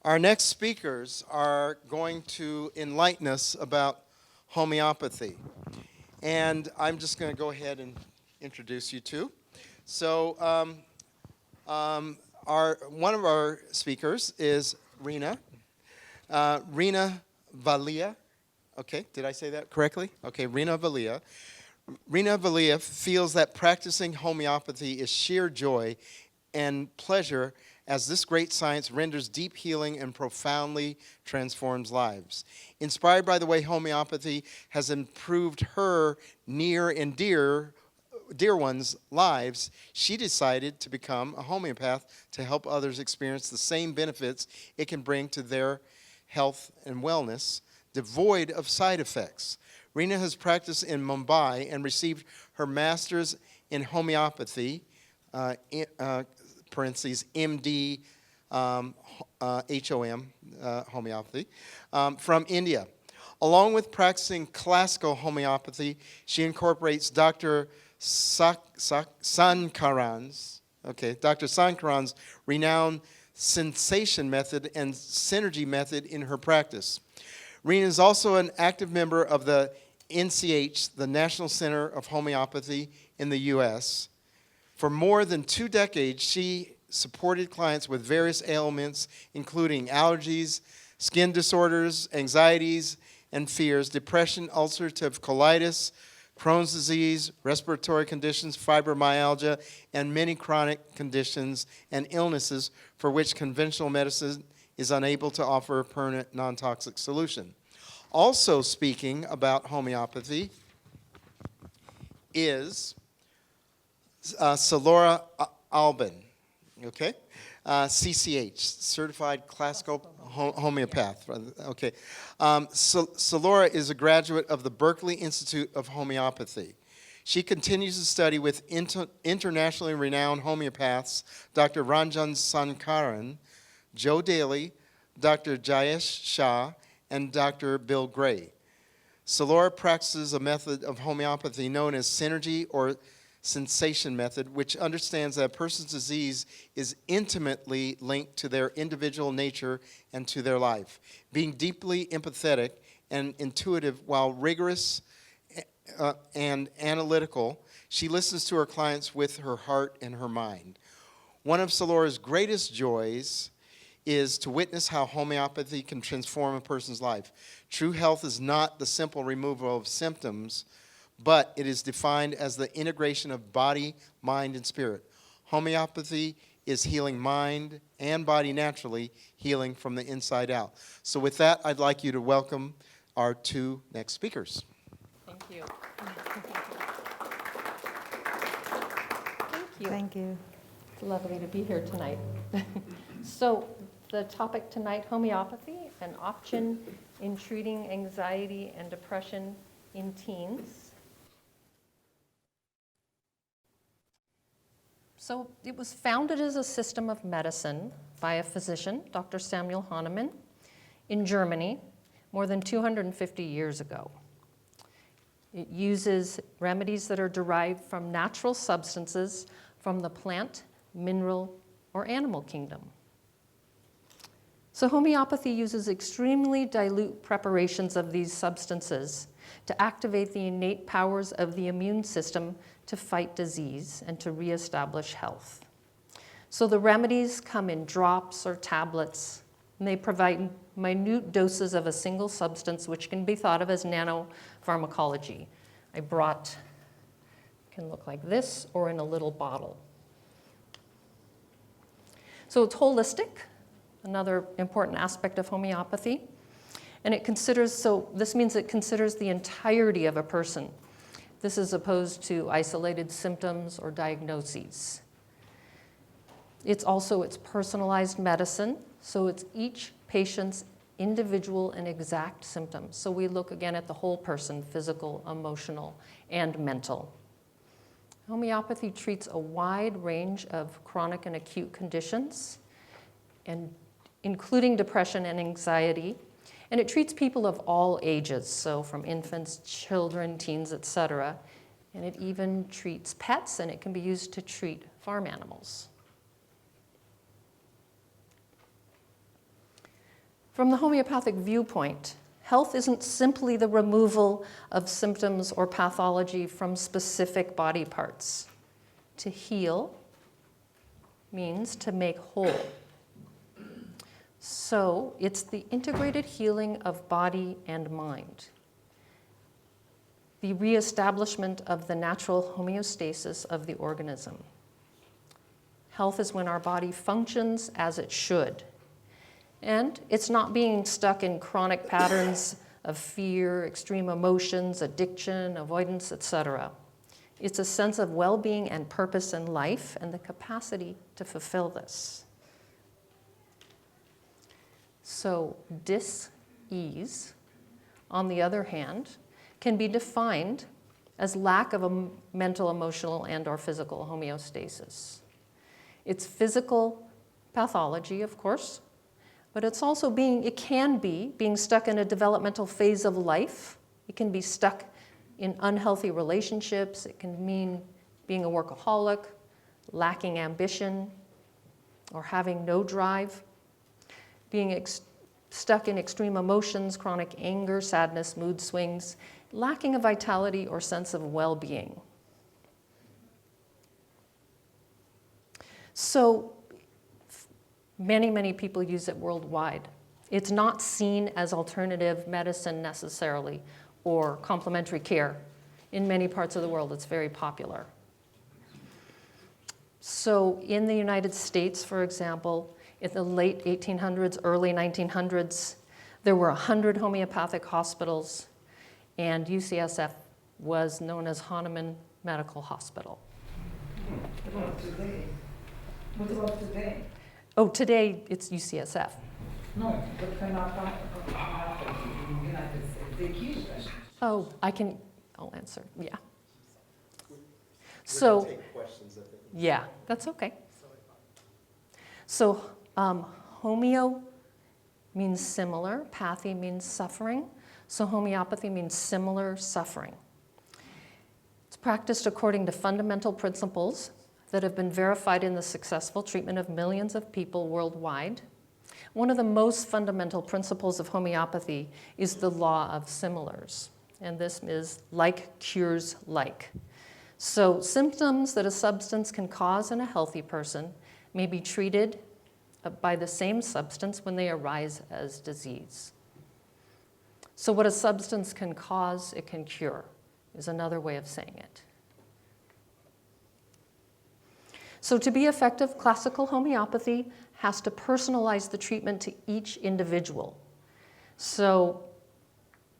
Our next speakers are going to enlighten us about homeopathy. And I'm just going to go ahead and introduce you two. So one of our speakers is Rina. Rina Valia. Okay, did I say that correctly? Okay, Rina Valia. Rina Valia feels that practicing homeopathy is sheer joy and pleasure as this great science renders deep healing and profoundly transforms lives. Inspired by the way homeopathy has improved her near and dear ones' lives, she decided to become a homeopath to help others experience the same benefits it can bring to their health and wellness, devoid of side effects. Rina has practiced in Mumbai and received her master's in homeopathy, parentheses, MD, HOM, homeopathy, from India. Along with practicing classical homeopathy, she incorporates Dr. Sankaran's renowned sensation method and synergy method in her practice. Rina is also an active member of the NCH, the National Center of Homeopathy in the U.S. For more than 2 decades, she supported clients with various ailments, including allergies, skin disorders, anxieties and fears, depression, ulcerative colitis, Crohn's disease, respiratory conditions, fibromyalgia, and many chronic conditions and illnesses for which conventional medicine is unable to offer a permanent non-toxic solution. Also speaking about homeopathy is Selora Albin, okay? CCH, Certified Classical Homeopath. Okay. Selora is a graduate of the Berkeley Institute of Homeopathy. She continues to study with internationally renowned homeopaths, Dr. Ranjan Sankaran, Joe Daly, Dr. Jayesh Shah, and Dr. Bill Gray. Selora practices a method of homeopathy known as synergy or sensation method, which understands that a person's disease is intimately linked to their individual nature and to their life. Being deeply empathetic and intuitive while rigorous and analytical, she listens to her clients with her heart and her mind. One of Selora's greatest joys is to witness how homeopathy can transform a person's life. True health is not the simple removal of symptoms, but it is defined as the integration of body, mind, and spirit. Homeopathy is healing mind and body naturally, healing from the inside out. So with that, I'd like you to welcome our 2 next speakers. Thank you. Thank you. Thank you. It's lovely to be here tonight. So the topic tonight, homeopathy, an option in treating anxiety and depression in teens. So it was founded as a system of medicine by a physician, Dr. Samuel Hahnemann, in Germany more than 250 years ago. It uses remedies that are derived from natural substances from the plant, mineral, or animal kingdom. So homeopathy uses extremely dilute preparations of these substances to activate the innate powers of the immune system to fight disease and to reestablish health. So the remedies come in drops or tablets, and they provide minute doses of a single substance, which can be thought of as nanopharmacology. I brought, can look like this or in a little bottle. So it's holistic, another important aspect of homeopathy. And it considers, so this means it considers the entirety of a person. This is opposed to isolated symptoms or diagnoses. It's personalized medicine, so it's each patient's individual and exact symptoms. So we look again at the whole person, physical, emotional, and mental. Homeopathy treats a wide range of chronic and acute conditions, and including depression and anxiety. And it treats people of all ages, so from infants, children, teens, etc. And it even treats pets, and it can be used to treat farm animals. From the homeopathic viewpoint, health isn't simply the removal of symptoms or pathology from specific body parts. To heal means to make whole. So it's the integrated healing of body and mind, the reestablishment of the natural homeostasis of the organism. Health is when our body functions as it should. And it's not being stuck in chronic patterns of fear, extreme emotions, addiction, avoidance, etc. It's a sense of well-being and purpose in life and the capacity to fulfill this. So dis-ease, on the other hand, can be defined as lack of a mental, emotional, and/or physical homeostasis. It's physical pathology, of course, but it's also it can be being stuck in a developmental phase of life. It can be stuck in unhealthy relationships. It can mean being a workaholic, lacking ambition, or having no drive. Being stuck in extreme emotions, chronic anger, sadness, mood swings, lacking of vitality or sense of well-being. So many people use it worldwide. It's not seen as alternative medicine necessarily or complementary care. In many parts of the world, it's very popular. So in the United States, for example, in the late 1800s, early 1900s, there were 100 homeopathic hospitals, and UCSF was known as Hahnemann Medical Hospital. What about today? What about today? Oh, today it's UCSF. No, but homeopathy in the United States, they keep that. Oh, I'll answer, yeah. So, yeah, that's okay. So, homeo means similar, pathy means suffering, so homeopathy means similar suffering. It's practiced according to fundamental principles that have been verified in the successful treatment of millions of people worldwide. One of the most fundamental principles of homeopathy is the law of similars, and this is like cures like. So symptoms that a substance can cause in a healthy person may be treated by the same substance when they arise as disease. So what a substance can cause, it can cure, is another way of saying it. So to be effective, classical homeopathy has to personalize the treatment to each individual. So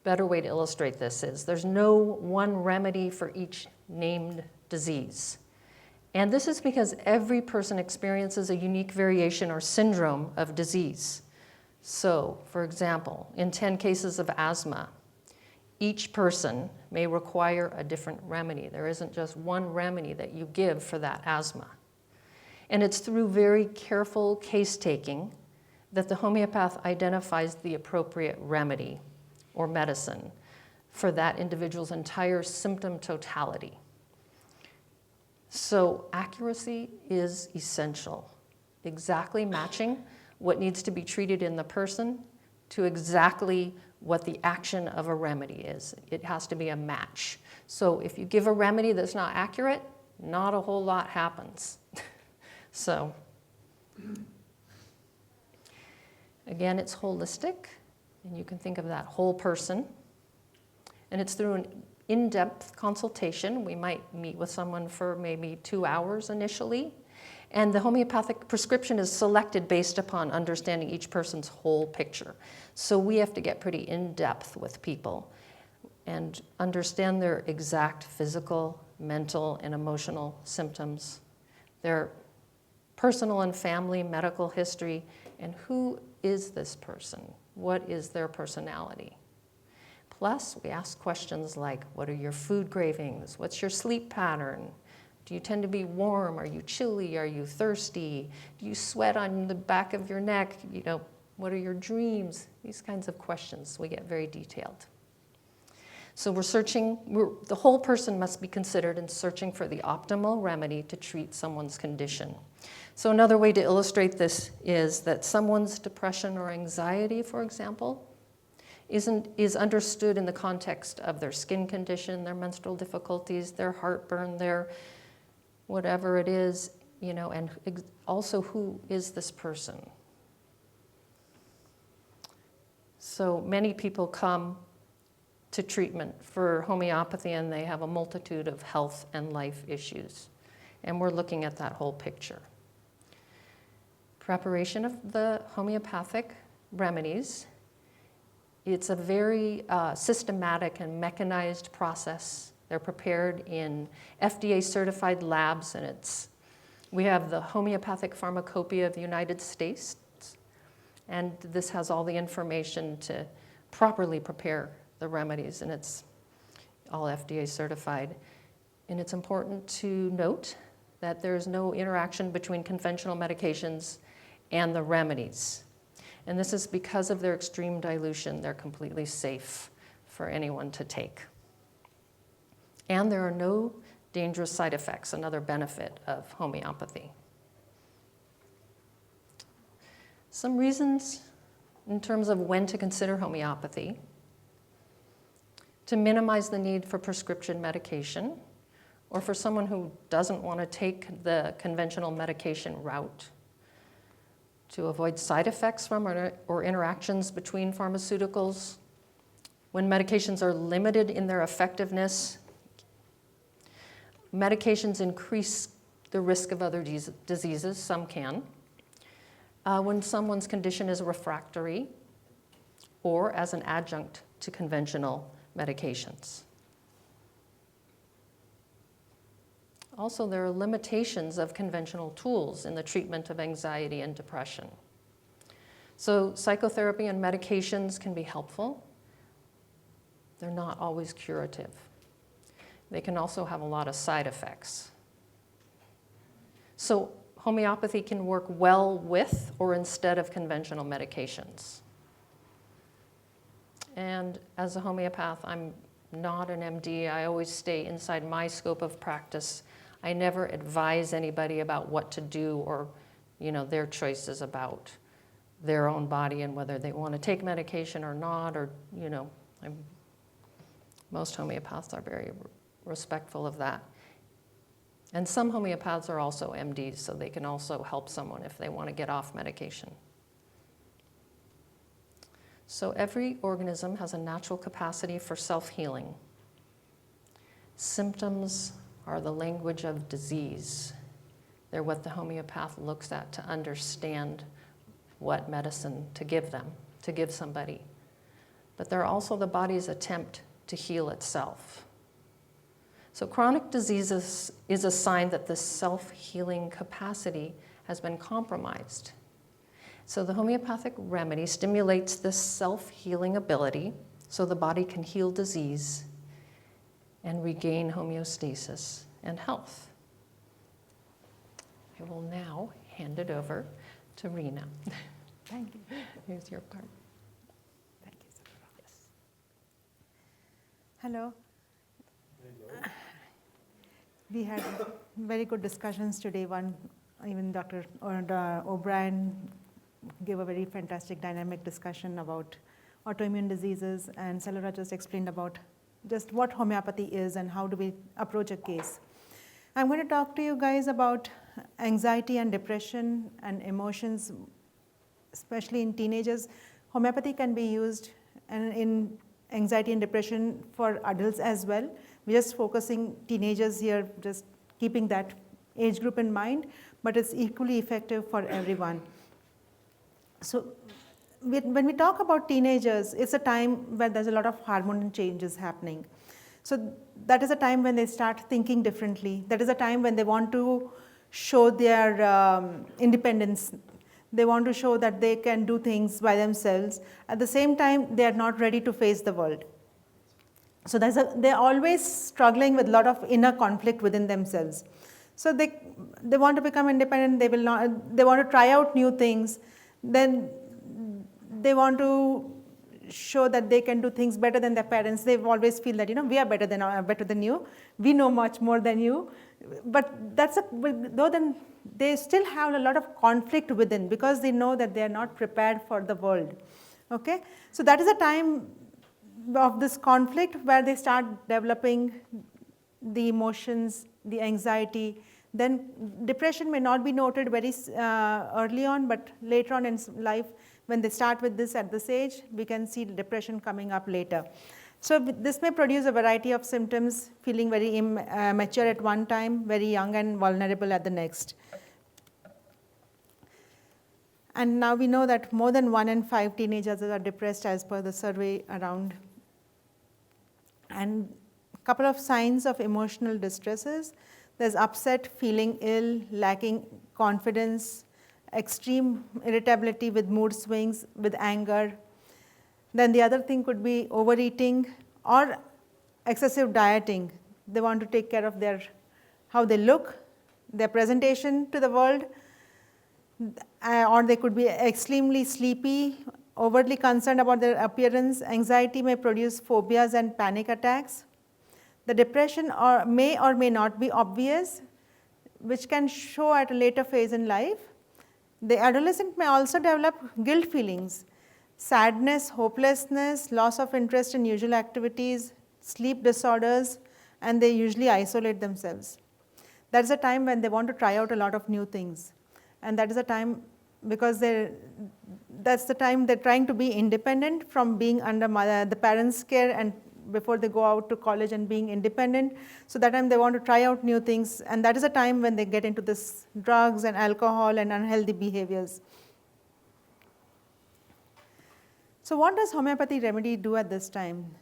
better way to illustrate this is there's no one remedy for each named disease. And this is because every person experiences a unique variation or syndrome of disease. So, for example, in 10 cases of asthma, each person may require a different remedy. There isn't just one remedy that you give for that asthma. And it's through very careful case-taking that the homeopath identifies the appropriate remedy or medicine for that individual's entire symptom totality. So accuracy is essential, exactly matching what needs to be treated in the person to exactly what the action of a remedy is. It has to be a match. So if you give a remedy that's not accurate, not a whole lot happens. So again, it's holistic, and you can think of that whole person. And it's through an in-depth consultation. We might meet with someone for maybe 2 hours initially. And the homeopathic prescription is selected based upon understanding each person's whole picture. So we have to get pretty in-depth with people and understand their exact physical, mental, and emotional symptoms, their personal and family medical history, and who is this person? What is their personality? Plus, we ask questions like, what are your food cravings? What's your sleep pattern? Do you tend to be warm? Are you chilly? Are you thirsty? Do you sweat on the back of your neck? You know, what are your dreams? These kinds of questions. We get very detailed. So the whole person must be considered in searching for the optimal remedy to treat someone's condition. So another way to illustrate this is that someone's depression or anxiety, for example, is understood in the context of their skin condition, their menstrual difficulties, their heartburn, their whatever it is, and also who is this person. So many people come to treatment for homeopathy and they have a multitude of health and life issues. And we're looking at that whole picture. Preparation of the homeopathic remedies. It's a very systematic and mechanized process. They're prepared in FDA-certified labs, and we have the Homeopathic Pharmacopoeia of the United States, and this has all the information to properly prepare the remedies, and it's all FDA-certified. And it's important to note that there's no interaction between conventional medications and the remedies. And this is because of their extreme dilution. They're completely safe for anyone to take. And there are no dangerous side effects, another benefit of homeopathy. Some reasons in terms of when to consider homeopathy: to minimize the need for prescription medication, or for someone who doesn't want to take the conventional medication route, to avoid side effects from or interactions between pharmaceuticals, when medications are limited in their effectiveness. Medications increase the risk of other diseases, some can. When someone's condition is refractory, or as an adjunct to conventional medications. Also, there are limitations of conventional tools in the treatment of anxiety and depression. So psychotherapy and medications can be helpful. They're not always curative. They can also have a lot of side effects. So homeopathy can work well with or instead of conventional medications. And as a homeopath, I'm not an MD. I always stay inside my scope of practice. I never advise anybody about what to do or, their choices about their own body and whether they want to take medication or not, or, most homeopaths are very respectful of that. And some homeopaths are also MDs, so they can also help someone if they want to get off medication. So every organism has a natural capacity for self-healing. Symptoms are the language of disease. They're what the homeopath looks at to understand what medicine to give them, to give somebody. But they're also the body's attempt to heal itself. So chronic diseases is a sign that the self-healing capacity has been compromised. So the homeopathic remedy stimulates this self-healing ability so the body can heal disease and regain homeostasis and health. I will now hand it over to Rina. Thank you. Here's your part. Thank you, Selora. Yes. Hello. We had very good discussions today. Even Dr. O'Brien gave a very fantastic dynamic discussion about autoimmune diseases, and Selora just explained about just what homeopathy is and how do we approach a case. I'm going to talk to you guys about anxiety and depression and emotions, especially in teenagers. Homeopathy can be used in anxiety and depression for adults as well. We're just focusing teenagers here, just keeping that age group in mind, but it's equally effective for everyone. So when we talk about teenagers, it's a time when there's a lot of hormonal changes happening. So that is a time when they start thinking differently. That is a time when they want to show their independence. They want to show that they can do things by themselves. At the same time, they are not ready to face the world. So they're always struggling with a lot of inner conflict within themselves. So they want to become independent. They want to try out new things. Then they want to show that they can do things better than their parents. They always feel that, we are better than you. We know much more than you. But then they still have a lot of conflict within because they know that they are not prepared for the world. Okay? So that is a time of this conflict where they start developing the emotions, the anxiety. Then depression may not be noted very early on, but later on in life, when they start with this at this age, we can see depression coming up later. So this may produce a variety of symptoms, feeling very immature at one time, very young and vulnerable at the next. And now we know that more than 1 in 5 teenagers are depressed as per the survey around. And a couple of signs of emotional distresses. There's upset, feeling ill, lacking confidence, extreme irritability with mood swings, with anger. Then the other thing could be overeating or excessive dieting. They want to take care of how they look, their presentation to the world, or they could be extremely sleepy, overly concerned about their appearance. Anxiety may produce phobias and panic attacks. The depression may or may not be obvious, which can show at a later phase in life. The adolescent may also develop guilt feelings, sadness, hopelessness, loss of interest in usual activities, sleep disorders, and they usually isolate themselves. That's a time when they want to try out a lot of new things. And that is a time because that's the time they're trying to be independent from being under the parents' care and before they go out to college and being independent. So that time they want to try out new things, and that is a time when they get into this drugs and alcohol and unhealthy behaviors. So what does homeopathy remedy do at this time?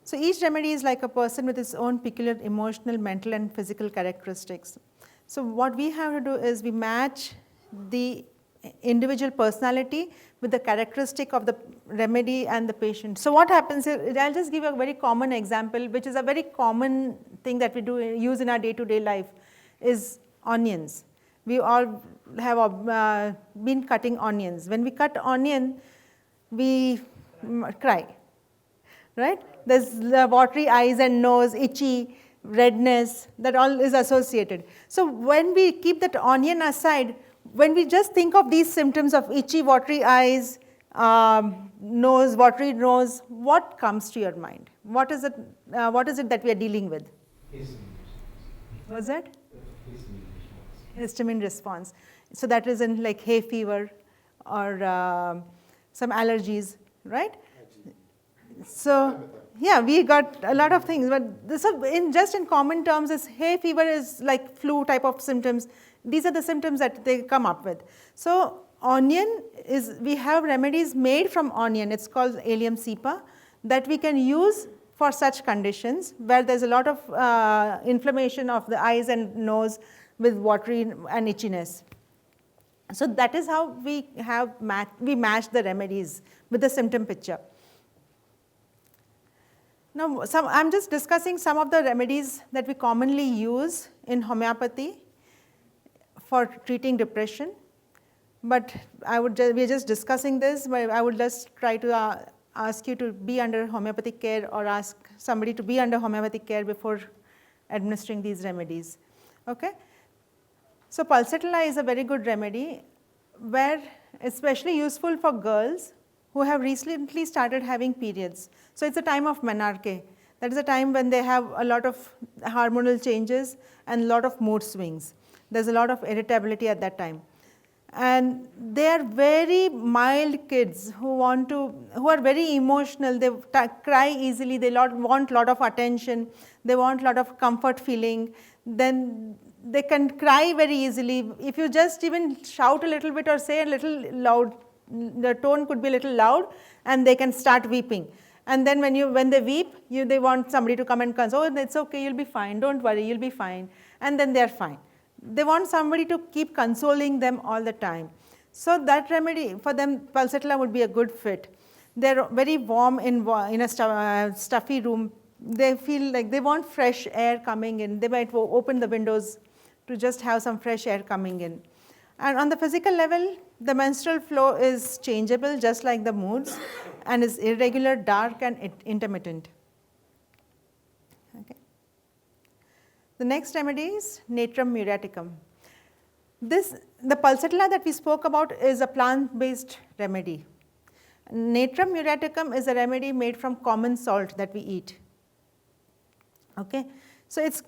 So each remedy is like a person with its own peculiar emotional, mental and physical characteristics. So what we have to do is we match the individual personality with the characteristic of the remedy and the patient. So what happens is, I'll just give a very common example, which is a very common thing that we use in our day-to-day life, is onions. We all have been cutting onions. When we cut onion, we cry, right? There's the watery eyes and nose, itchy, redness, that all is associated. So when we keep that onion aside, when we just think of these symptoms of itchy, watery eyes, nose, watery nose, what comes to your mind? What is it that we are dealing with? What's that? Histamine response. So that is in like hay fever or some allergies, right? So yeah, we got a lot of things, but this just in common terms is hay fever is like flu type of symptoms. These are the symptoms that they come up with. So onion we have remedies made from onion. It's called Allium cepa that we can use for such conditions where there's a lot of inflammation of the eyes and nose with watery and itchiness. So that is how we match the remedies with the symptom picture. Now, I'm just discussing some of the remedies that we commonly use in homeopathy for treating depression. But we're just discussing this, but I would just try to ask you to be under homeopathic care or ask somebody to be under homeopathic care before administering these remedies. Okay? So Pulsatilla is a very good remedy where especially useful for girls who have recently started having periods. So it's a time of menarche. That is a time when they have a lot of hormonal changes and a lot of mood swings. There's a lot of irritability at that time. And they are very mild kids who are very emotional. They cry easily. They want a lot of attention. They want a lot of comfort feeling. Then they can cry very easily. If you just even shout a little bit or say a little loud, the tone could be a little loud, and they can start weeping. And then when they weep, they want somebody to come and console. Oh, it's okay, you'll be fine. Don't worry, you'll be fine. And then they're fine. They want somebody to keep consoling them all the time. So that remedy for them, Pulsatilla would be a good fit. They're very warm in a stuffy room. They feel like they want fresh air coming in. They might open the windows to just have some fresh air coming in. And on the physical level, the menstrual flow is changeable just like the moods. and is irregular, dark, and intermittent. Okay. The next remedy is Natrum muriaticum. The Pulsatilla that we spoke about is a plant-based remedy. Natrum muriaticum is a remedy made from common salt that we eat. Okay, so it's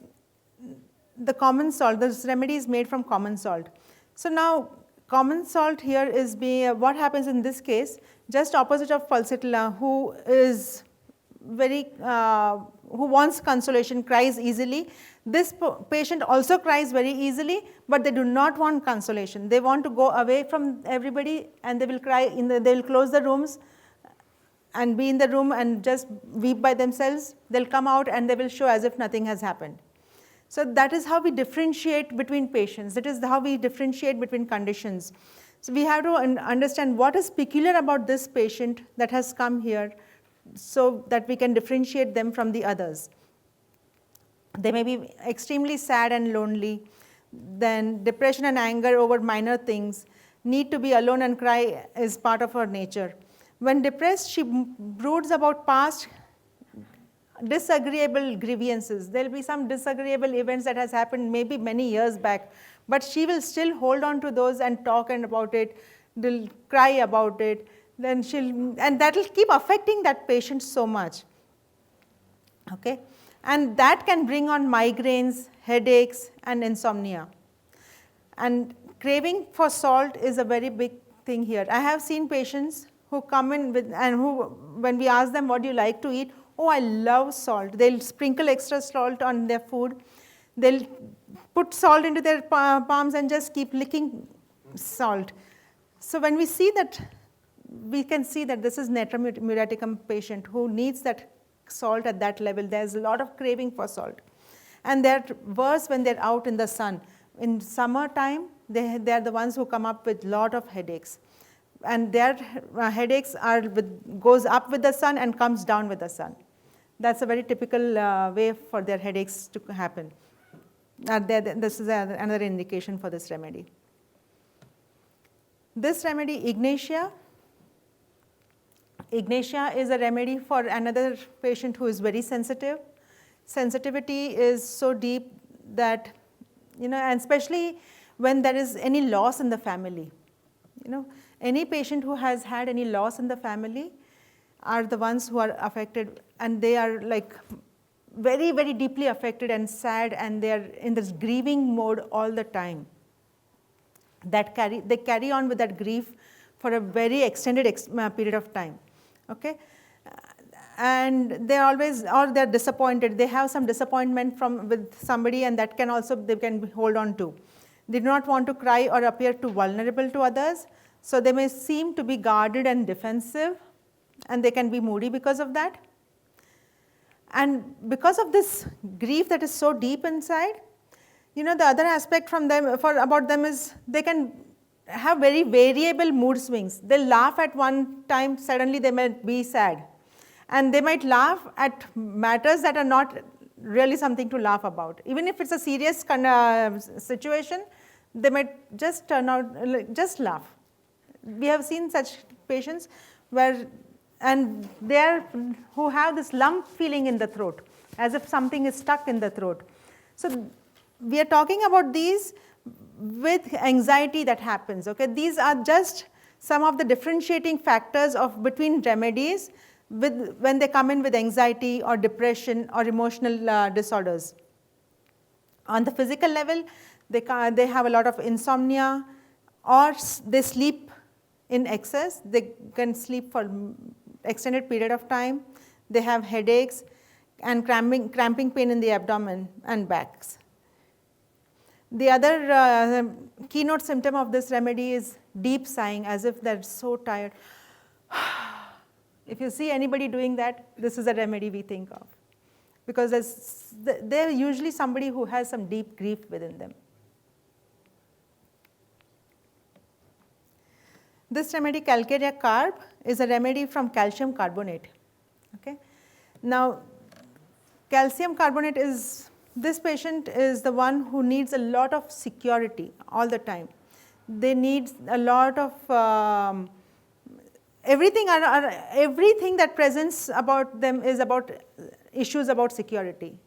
the common salt. This remedy is made from common salt. So now, common salt here is what happens in this case, just opposite of Pulsatilla, who is who wants consolation, cries easily. This patient also cries very easily, but they do not want consolation. They want to go away from everybody, and they will cry. They will close the rooms and be in the room and just weep by themselves. They'll come out and they will show as if nothing has happened. So that is how we differentiate between patients. That is how we differentiate between conditions. So we have to understand what is peculiar about this patient that has come here, so that we can differentiate them from the others. They may be extremely sad and lonely, then depression and anger over minor things, need to be alone and cry is part of her nature. When depressed, she broods about past disagreeable grievances. There will be some disagreeable events that has happened maybe many years back, but she will still hold on to those and talk about it, they'll cry about it, then and that will keep affecting that patient so much. Okay? And that can bring on migraines, headaches, and insomnia. And craving for salt is a very big thing here. I have seen patients who come in with, and who, when we ask them, what do you like to eat? Oh, I love salt. They'll sprinkle extra salt on their food. They'll put salt into their palms and just keep licking salt. So when we see that, we can see that this is Natrum muriaticum patient who needs that salt at that level. There's a lot of craving for salt. And they're worse when they're out in the sun. In summertime, they're the ones who come up with a lot of headaches. And their headaches goes up with the sun and comes down with the sun. That's a very typical way for their headaches to happen. This is another indication for this remedy. This remedy, Ignatia. Ignatia is a remedy for another patient who is very sensitive. Sensitivity is so deep that, and especially when there is any loss in the family. Any patient who has had any loss in the family are the ones who are affected, and they are like very, very deeply affected and sad, and they are in this grieving mode all the time. They carry on with that grief for a very extended period of time. Okay, and they're always, or they're disappointed. They have some disappointment with somebody, and that can also, they can hold on to. They do not want to cry or appear too vulnerable to others, so they may seem to be guarded and defensive, and they can be moody because of that. And because of this grief that is so deep inside, the other aspect about them is they can have very variable mood swings. They'll laugh at one time, suddenly they might be sad. And they might laugh at matters that are not really something to laugh about. Even if it's a serious situation, they might just turn out, just laugh. We have seen such patients who have this lump feeling in the throat, as if something is stuck in the throat. So we are talking about these with anxiety that happens. Okay, these are just some of the differentiating factors between remedies when they come in with anxiety or depression or emotional disorders. On the physical level, they have a lot of insomnia, or they sleep in excess. They can sleep for extended period of time. They have headaches and cramping pain in the abdomen and backs. The other keynote symptom of this remedy is deep sighing, as if they're so tired. If you see anybody doing that, this is a remedy we think of, because they're usually somebody who has some deep grief within them. This remedy, Calcarea Carb, is a remedy from calcium carbonate. Okay? Now, calcium carbonate this patient is the one who needs a lot of security all the time. They need a lot of everything that presents about them is about issues about security.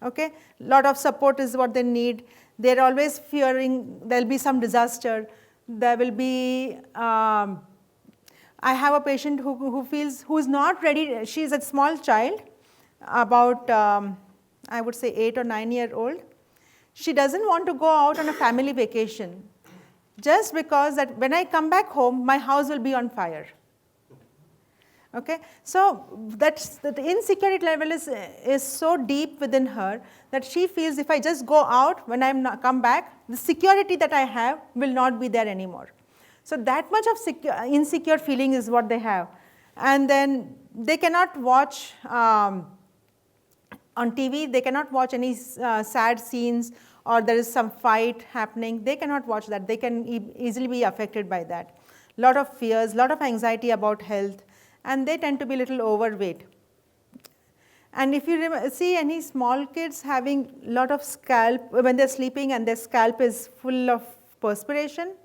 Okay, lot of support is what they need. They're always fearing there'll be some disaster. There will be. I have a patient who's not ready. She's a small child, about I would say 8 or 9 year old. She doesn't want to go out on a family vacation, just because that when I come back home, my house will be on fire. Okay, so the insecurity level is so deep within her that she feels if I just go out, when I come back, the security that I have will not be there anymore. So that much of insecure feeling is what they have. And then they cannot watch on TV, they cannot watch any sad scenes, or there is some fight happening. They cannot watch that. They can easily be affected by that. Lot of fears, lot of anxiety about health, and they tend to be a little overweight. And if you see any small kids having lot of scalp, when they're sleeping and their scalp is full of perspiration,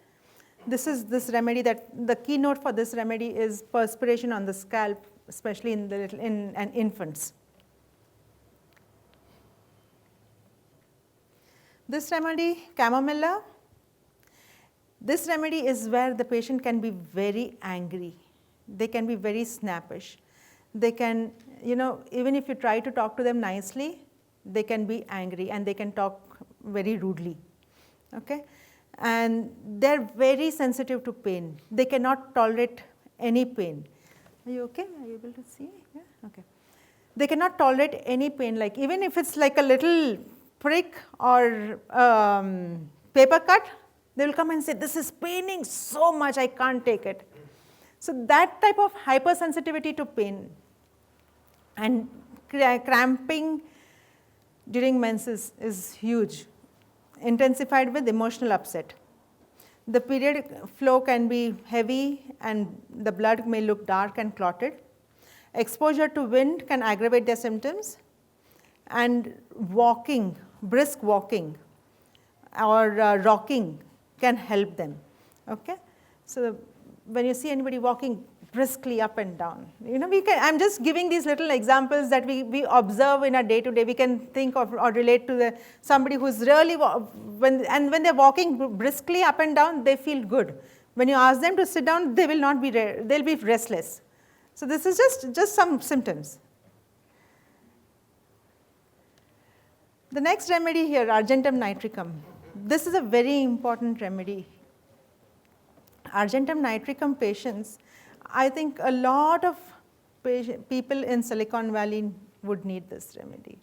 this remedy, that the keynote for this remedy is perspiration on the scalp, especially in infants. This remedy, Chamomilla, this remedy is where the patient can be very angry. They can be very snappish. They can, even if you try to talk to them nicely, they can be angry and they can talk very rudely. Okay? And they're very sensitive to pain. They cannot tolerate any pain. Are you okay? Are you able to see? Yeah? Okay. They cannot tolerate any pain, like even if it's like a little prick or paper cut, they will come and say, this is paining so much, I can't take it. So that type of hypersensitivity to pain and cramping during menses is huge, intensified with emotional upset. The periodic flow can be heavy and the blood may look dark and clotted. Exposure to wind can aggravate their symptoms, and walking, brisk walking or rocking can help them. Okay? So when you see anybody walking briskly up and down, I'm just giving these little examples that we observe in our day-to-day. We can think of or relate to somebody who's really, when they're walking briskly up and down, they feel good. When you ask them to sit down, they will not be, they'll be restless. So this is just some symptoms. The next remedy here, Argentum Nitricum. This is a very important remedy. Argentum Nitricum patients, I think a lot of people in Silicon Valley would need this remedy.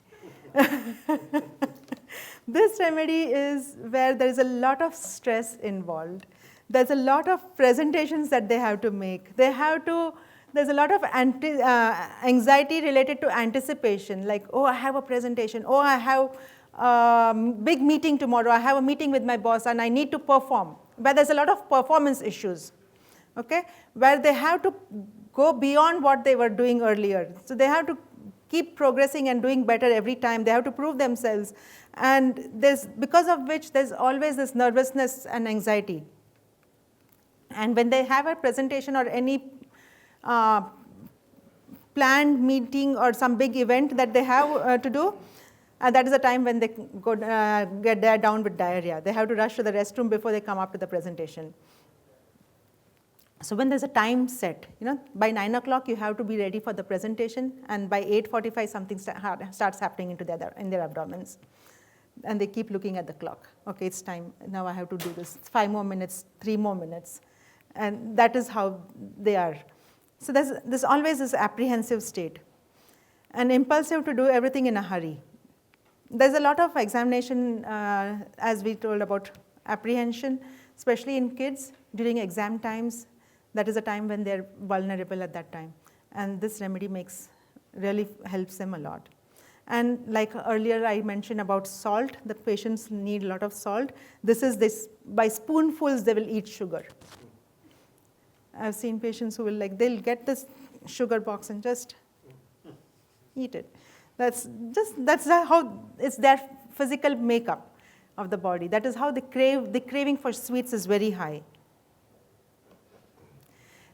This remedy is where there is a lot of stress involved. There's a lot of presentations that they have to make. There's a lot of anxiety related to anticipation, like, oh, I have a presentation, oh, I have a big meeting tomorrow, I have a meeting with my boss and I need to perform. Where there's a lot of performance issues, okay, where they have to go beyond what they were doing earlier. So they have to keep progressing and doing better every time. They have to prove themselves. And because of which there's always this nervousness and anxiety. And when they have a presentation or any planned meeting or some big event that they have to do, that is the time when they get down with diarrhea. They have to rush to the restroom before they come up to the presentation. So when there's a time set, by 9 o'clock you have to be ready for the presentation, and by 8:45 something starts happening in their abdomens. And they keep looking at the clock. Okay, it's time. Now I have to do this. 5 more minutes, 3 more minutes. And that is how they are. So there's always this apprehensive state and impulsive to do everything in a hurry. There's a lot of examination, as we told, about apprehension, especially in kids during exam times. That is a time when they're vulnerable at that time. And this remedy really helps them a lot. And like earlier I mentioned about salt, the patients need a lot of salt. By spoonfuls they will eat sugar. I've seen patients who they'll get this sugar box and just eat it. That's how it's their physical makeup of the body. That is how the craving for sweets is very high.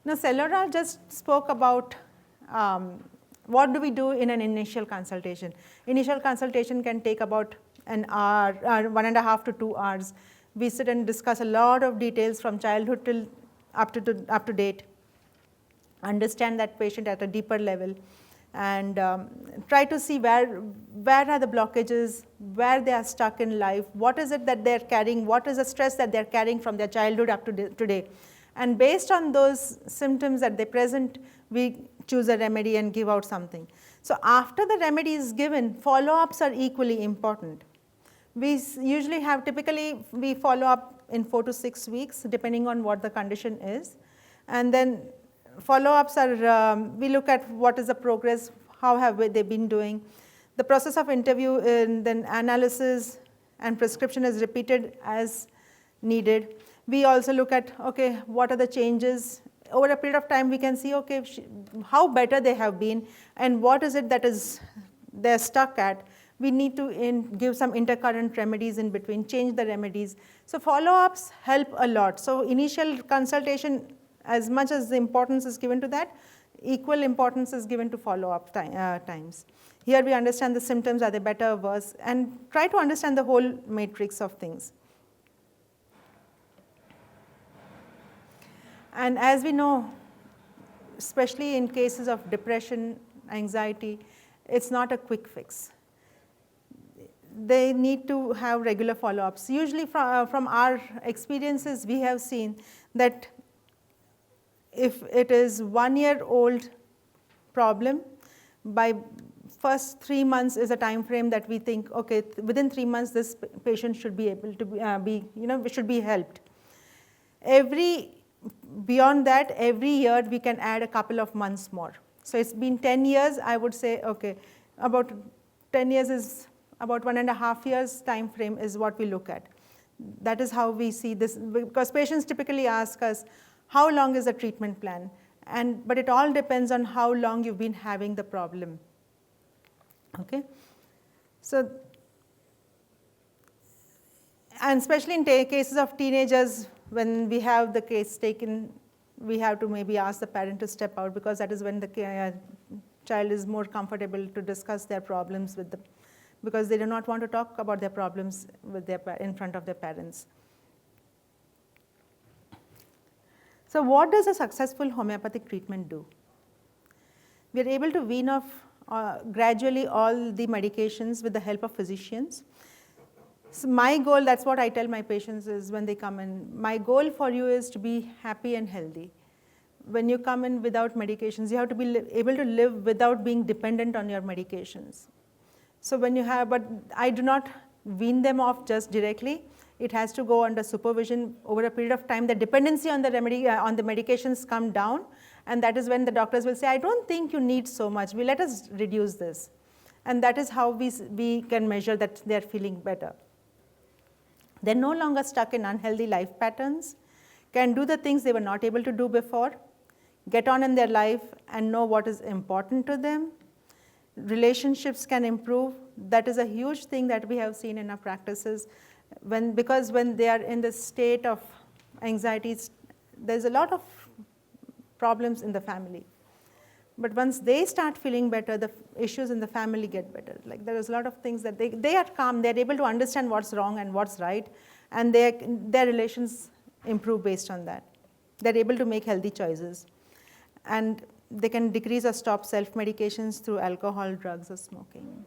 Now, Selora just spoke about what do we do in an initial consultation. Initial consultation can take about an hour, 1.5 to 2 hours. We sit and discuss a lot of details from childhood till up to date, understand that patient at a deeper level, and try to see where are the blockages, where they are stuck in life, what is it that they're carrying, what is the stress that they're carrying from their childhood up to today. And based on those symptoms that they present, we choose a remedy and give out something. So after the remedy is given, follow-ups are equally important. We usually have, typically we follow up in 4 to 6 weeks, depending on what the condition is. And then follow-ups are, we look at what is the progress, how have they been doing. The process of interview and then analysis and prescription is repeated as needed. We also look at, okay, what are the changes. Over a period of time, we can see, okay, how better they have been and what is it that is they're stuck at. We need to give some intercurrent remedies in between, change the remedies. So follow-ups help a lot. So initial consultation, as much as the importance is given to that, equal importance is given to follow-up times. Here we understand the symptoms, are they better or worse, and try to understand the whole matrix of things. And as we know, especially in cases of depression, anxiety, it's not a quick fix. They need to have regular follow-ups. Usually from our experiences, we have seen that if it is 1-year-old problem, by first 3 months is a time frame that we think, okay, within 3 months this patient should be able to should be helped. Beyond that, every year we can add a couple of months more. So it's been 10 years, I would say, okay, about 10 years is about 1.5 years time frame is what we look at. That is how we see this, because patients typically ask us, how long is the treatment plan? But it all depends on how long you've been having the problem. Okay? So, and especially in cases of teenagers, when we have the case taken, we have to maybe ask the parent to step out, because that is when the child is more comfortable to discuss their problems with them, because they do not want to talk about their problems with in front of their parents. So what does a successful homeopathic treatment do? We are able to wean off gradually all the medications with the help of physicians. So my goal, that's what I tell my patients is when they come in, my goal for you is to be happy and healthy. When you come in without medications, you have to be able to live without being dependent on your medications. So when you have, but I do not wean them off just directly. It has to go under supervision over a period of time. The dependency on the remedy, on the medications come down, and that is when the doctors will say, I don't think you need so much. Let us reduce this. And that is how we can measure that they're feeling better. They're no longer stuck in unhealthy life patterns, can do the things they were not able to do before, get on in their life and know what is important to them. Relationships can improve. That is a huge thing that we have seen in our practices. Because when they are in the state of anxiety, there's a lot of problems in the family. But once they start feeling better, the issues in the family get better. Like there is a lot of things that they are calm, they're able to understand what's wrong and what's right, and their relations improve based on that. They're able to make healthy choices. And they can decrease or stop self-medications through alcohol, drugs, or smoking.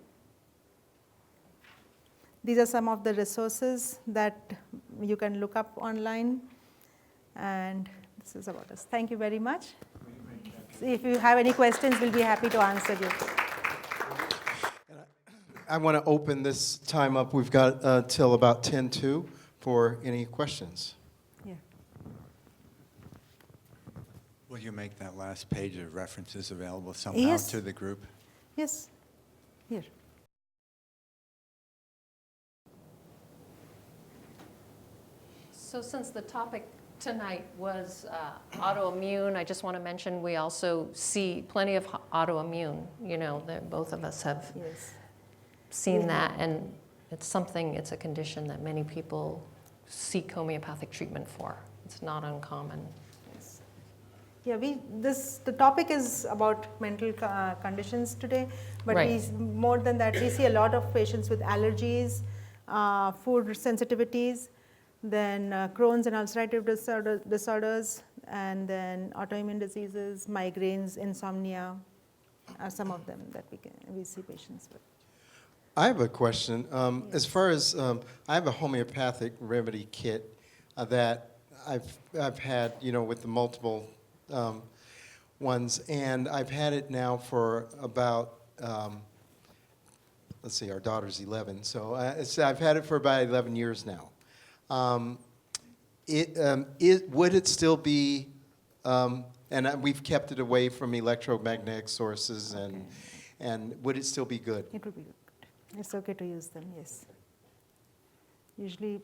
These are some of the resources that you can look up online. And this is about us. Thank you very much. If you have any questions, we'll be happy to answer you. I want to open this time up. We've got till about 10:02 for any questions. Yeah. Will you make that last page of references available somehow to the group? Yes. Here. So since the topic tonight was autoimmune, I just want to mention we also see plenty of autoimmune. You know, both of us have seen that, and it's a condition that many people seek homeopathic treatment for. It's not uncommon. Yes. Yeah, the topic is about mental conditions today, but Right. more than that, we see a lot of patients with allergies, food sensitivities, then Crohn's and ulcerative disorders, and then autoimmune diseases, migraines, insomnia are some of them that we see patients with. I have a question. As far as, I have a homeopathic remedy kit that I've had, with the multiple ones, and I've had it now for about, let's see, our daughter's 11, so I've had it for about 11 years now. Would it still be, and we've kept it away from electromagnetic sources, and would it still be good? It would be good. It's okay to use them, yes. Usually,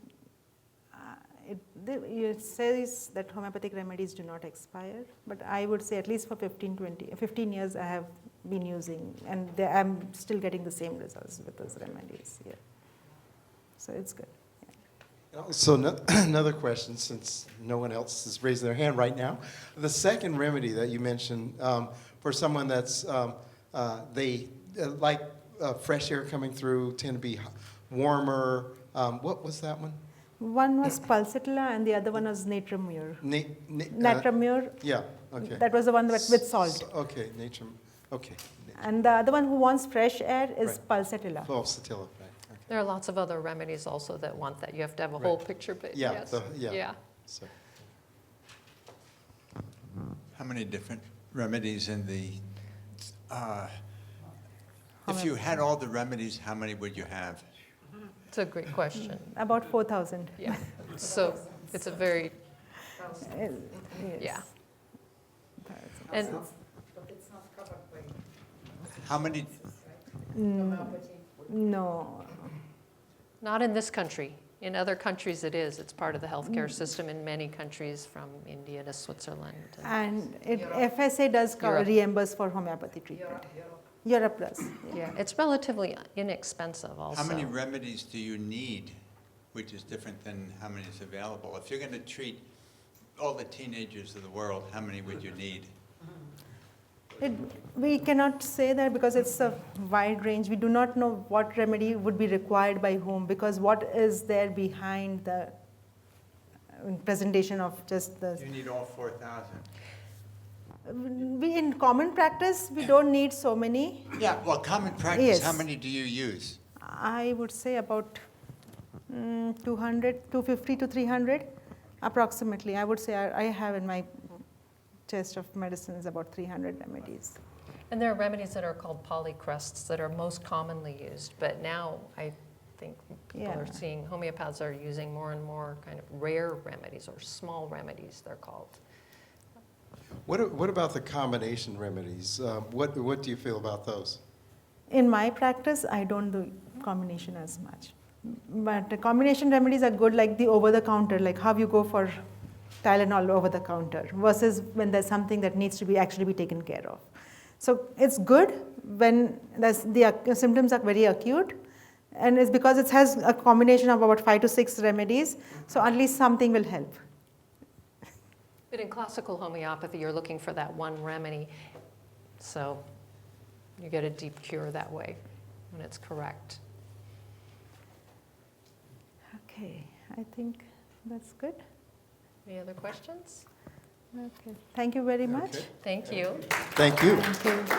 it says that homeopathic remedies do not expire, but I would say at least for 15 years I have been using, and I'm still getting the same results with those remedies, yeah. So it's good. So another question, since no one else is raising their hand right now. The second remedy that you mentioned, for someone that's, they like fresh air coming through, tend to be warmer. What was that one? One was Pulsatilla and the other one was Natramur. Natramur, Yeah, okay. that was the one with salt. Okay, nature, okay. And the other one who wants fresh air is Right. Pulsatilla. Pulsatilla, right, okay. There are lots of other remedies also that want that. You have to have a whole Right. picture, but Yeah, yes. yeah. So, How many different remedies in the, if you had all the remedies, how many would you have? It's a great question. About 4,000. Yeah. So it's a very, Yes. yeah. And But it's not covered by How many, homeopathy. No. not in this country. In other countries it is. It's part of the healthcare system in many countries, from India to Switzerland. And FSA does Europe. reimburse for homeopathy treatment. Europe does. Yeah, it's relatively inexpensive also. how many remedies do you need, which is different than how many is available? If you're going to treat all the teenagers of the world, how many would you need? We cannot say that because it's a wide range. We do not know what remedy would be required by whom, because what is there behind the presentation of just the. You need all 4,000. We, in common practice, we don't need so many. Yeah, well, common practice, Yes. how many do you use? I would say about 250 to 300 approximately. I would say I have in my chest of medicines about 300 remedies. And there are remedies that are called polycrusts that are most commonly used. But now I think people are Yeah. seeing, homeopaths are using more and more kind of rare remedies, or small remedies they're called. what about the combination remedies? What do you feel about those? In my practice, I don't do combination as much. But the combination remedies are good, like the over-the-counter, like how you go for Tylenol over-the-counter versus when there's something that needs to be actually be taken care of. So it's good when the symptoms are very acute, and it's because it has a combination of about 5 to 6 remedies, so at least something will help. But in classical homeopathy, you're looking for that one remedy. So you get a deep cure that way when it's correct. Okay, I think that's good. Any other questions? Okay, thank you very much. Okay. Thank you. Thank you. Thank you.